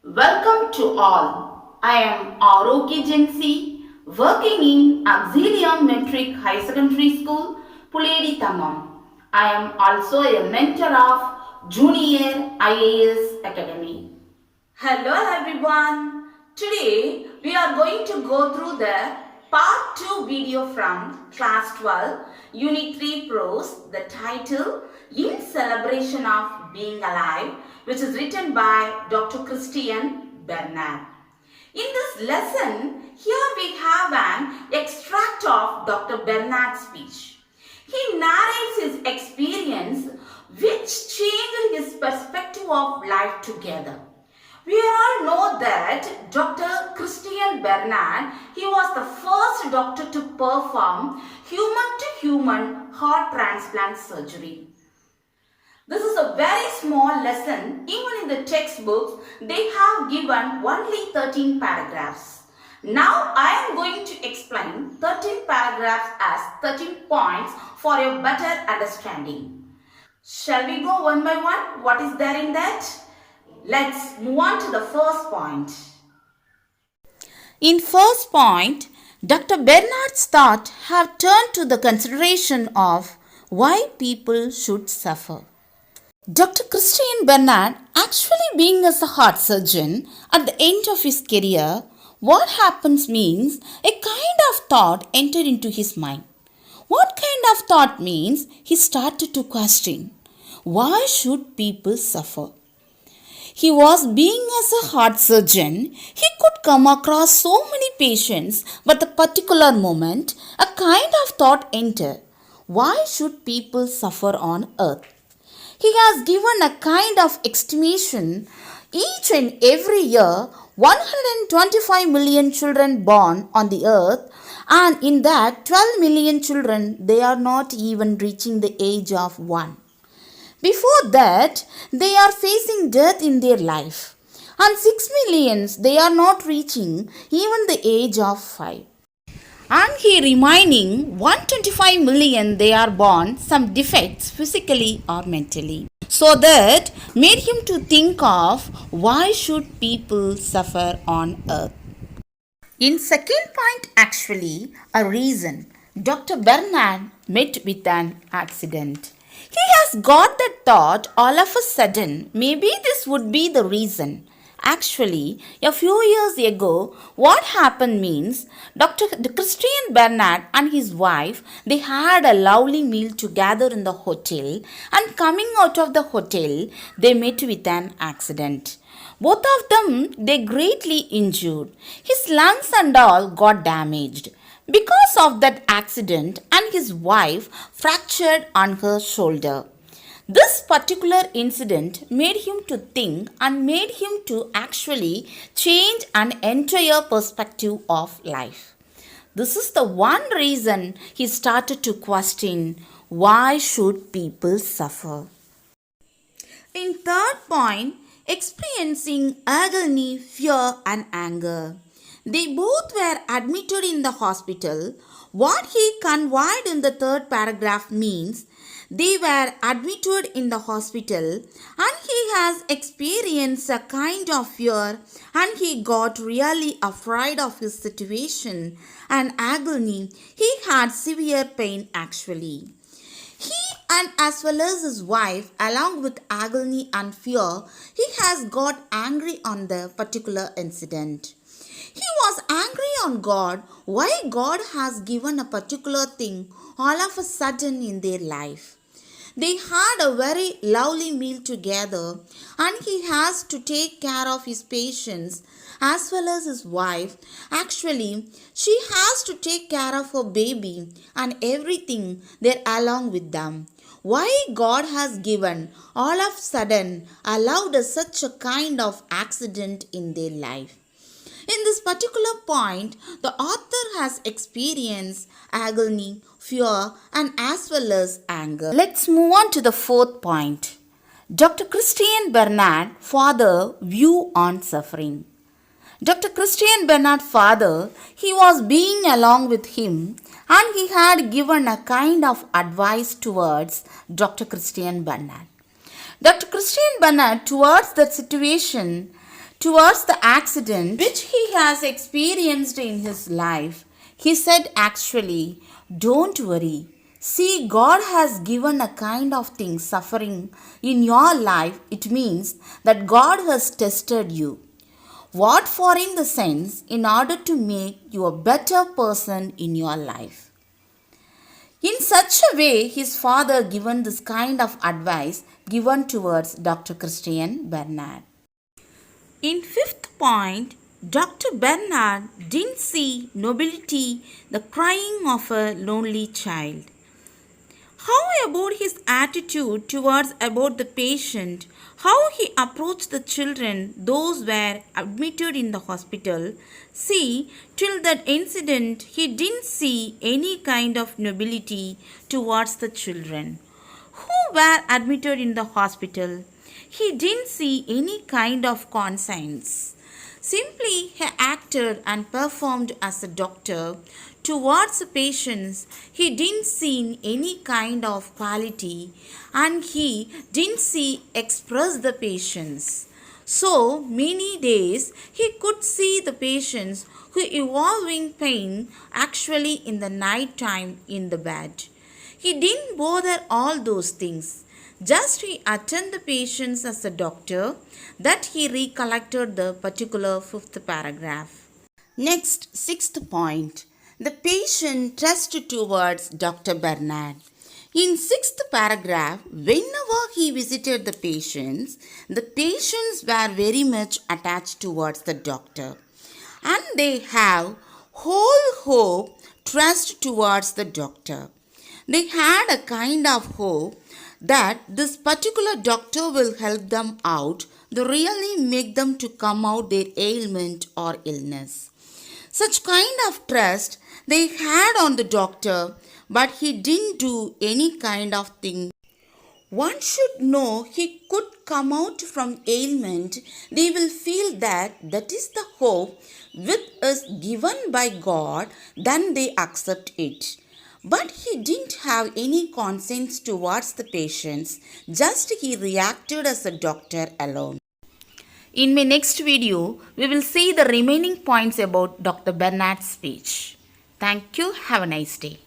Welcome to all. I am Arockia Jency, working in Auxilium High Secondary School, Puledi Tamam. I am also a mentor of Junior IAS Academy. Hello everyone. Today we are going to go through the part 2 video from class 12 unit 3 prose, the title In Celebration of Being Alive, which is written by Dr. Christian Bernard. In this lesson, here we have an extract of Dr. Bernard's speech. He narrates his experience which changed his perspective of life together. We all know that Dr. Christian Bernard, he was the first doctor to perform human-to-human heart transplant surgery. This is a very small lesson. Even in the textbooks, they have given only 13 paragraphs. Now, I am going to explain 13 paragraphs as 13 points for your better understanding. Shall we go one by one? What is there in that? Let's move on to the first point. In first point, Dr. Bernard's thought have turned to the consideration of why people should suffer. Dr. Christian Bernard, actually being as a heart surgeon at the end of his career, what happens means a kind of thought entered into his mind. What kind of thought means he started to question, why should people suffer? He was being as a heart surgeon, he could come across so many patients, but at a particular moment, a kind of thought entered. Why should people suffer on earth? He has given a kind of estimation. Each and every year, 125 million children born on the earth, and in that 12 million children, they are not even reaching the age of 1. Before that, they are facing death in their life. And 6 millions, they are not reaching even the age of 5. And he remaining 125 million, they are born some defects physically or mentally. So that made him to think of why should people suffer on earth. In second point, actually, a reason. Dr. Bernard met with an accident. He has got that thought all of a sudden, maybe this would be the reason. Actually, a few years ago, what happened means Dr. Christian Bernard and his wife, they had a lovely meal together in the hotel, and coming out of the hotel, they met with an accident. Both of them, they greatly injured. His lungs and all got damaged. Because of that accident, and his wife fractured on her shoulder. This particular incident made him to think and made him to actually change an entire perspective of life. This is the one reason he started to question why should people suffer. In third point, experiencing agony, fear and anger. They both were admitted in the hospital. What he conveyed in the third paragraph means they were admitted in the hospital and he has experienced a kind of fear and he got really afraid of his situation and agony. He had severe pain actually. He and as well as his wife, along with agony and fear, he has got angry on the particular incident. He was angry on God why God has given a particular thing all of a sudden in their life. They had a very lovely meal together and he has to take care of his patients as well as his wife. Actually, she has to take care of her baby and everything there along with them. Why God has given all of a sudden allowed such a kind of accident in their life. In this particular point, the author has experienced agony, fear and as well as anger. Let's move on to the fourth point. Dr. Christian Bernard, father, view on suffering. Dr. Christian Bernard, father, he was being along with him and he had given a kind of advice towards Dr. Christian Bernard. Dr. Christian Bernard towards that situation towards the accident which he has experienced in his life, he said, actually, don't worry. See, God has given a kind of thing, suffering in your life. It means that God has tested you. What for? In the sense, in order to make you a better person in your life. In such a way, his father given this kind of advice given towards Dr. Christian Bernard. In fifth point, Dr. Bernard didn't see nobility, the crying of a lonely child. How about his attitude towards about the patient, how he approached the children, those were admitted in the hospital. See, till that incident, he didn't see any kind of nobility towards the children who were admitted in the hospital. He didn't see any kind of conscience. Simply, he acted and performed as a doctor. Towards the patients, he didn't see any kind of quality and he didn't see express the patients. So many days he could see the patients who evolving pain actually in the night time in the bed. He didn't bother all those things. Just he attend the patients as a doctor, that he recollected the particular fifth paragraph. Next, sixth point. The patient trust towards Dr. Bernard. In sixth paragraph, whenever he visited the patients were very much attached towards the doctor. And they have whole hope, trust towards the doctor. They had a kind of hope that this particular doctor will help them out, they really make them to come out their ailment or illness. Such kind of trust they had on the doctor, but he didn't do any kind of thing. One should know he could come out from ailment. They will feel that is the hope which is given by God, then they accept it. But he didn't have any conscience towards the patients, just he reacted as a doctor alone. In my next video, we will see the remaining points about Dr. Bernard's speech. Thank you. Have a nice day.